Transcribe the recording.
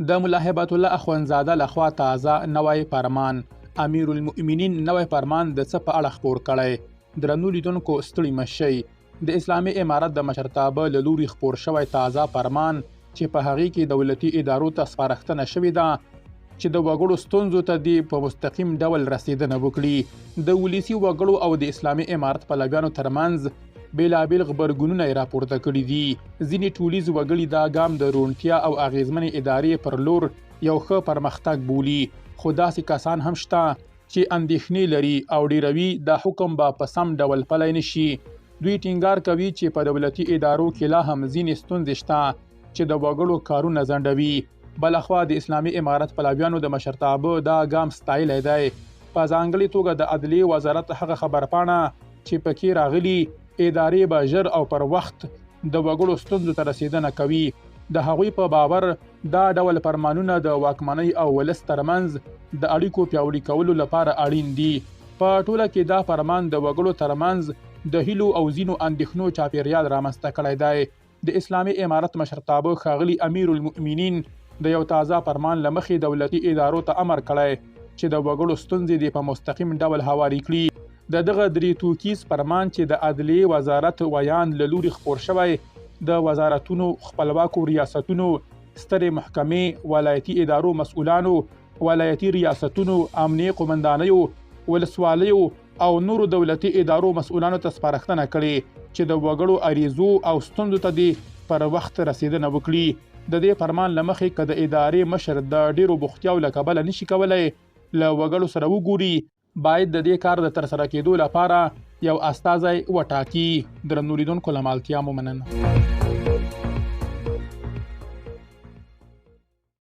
د ملا هبت الله اخوندزاده لخوا تازه نوی فرمان امیر المؤمنین نوی فرمان د څه په اړه خپور کړی؟ درنو لیدونکو ستړي مشئ، د اسلامي امارت د مشرتابه له لوري خپور شوی تازه فرمان چې په هغې کې دولتي ادارو ته سپارښتنه شوې ده چې د وګړو ستونزو ته دې په مستقیم ډول رسیدنه وکړي. د ولسي وګړو او د اسلامي امارت پلویانو ترمنځ بیلابیل غبرګونونه یې راپورته کړي دي. ځینې ټولیز وګړي دا ګام د روڼتیا او اغیزمنې ادارې پر لور یو ښه پرمختګ بولي، خو داسې کسان هم شته چې اندېښنې لري او ډیروي دا حکم به په سم ډول پلی نشي. دوی ټینګار کوي چې په دولتي ادارو کې لا هم ځینې ستونزې شته چې د وګړو کارونه ځنډوي. بلخوا د اسلامي امارت پلویانو د مشرتابه دا ګام ستایلی دی. په ځانګړې توګه د عدلیې وزارت هغه خبرپاڼه چې پکې راغلي ادارې به ژر او پر وخت د وګړو ستونزو ته رسیدنه کوي. د هغوی په باور دا ډول فرمانونه د واکمنۍ او ولس ترمنځ د اړیکو پیاوړي کولو لپاره اړین دي. په ټوله کې دا فرمان د وګړو ترمنځ د هیلو او ځینو اندېښنو چاپیریال رامنځته کړی دی. د اسلامي امارت مشرتابه ښاغلي امیر المؤمنین د یو تازه فرمان له مخې دولتي ادارو ته امر کړی چې د وګړو ستونزې دې په مستقیم ډول هواري کړي. د دغه درې توکیز فرمان چې د عدلیې وزارت ویان له لوري خپور شوی د وزارتونو، خپلواکو ریاستونو، سترې محکمې، ولایتي ادارو مسؤلانو، ولایتي ریاستونو، امنیې قومندانیو، ولسوالیو او نورو دولتي ادارو مسؤلانو ته سپارښتنه کړې چې د وګړو عریضو او ستونزو ته دې پر وخت رسیدنه وکړي. د دې فرمان له مخې که د ادارې مشر د ډیرو بوختیاو له کبله نشي کولی له وګړو سره وګوري، باید د دې کار د ترسره کېدو لپاره یو استازی وټاکي. درنو لیدونکو له مالتیا مو مننه.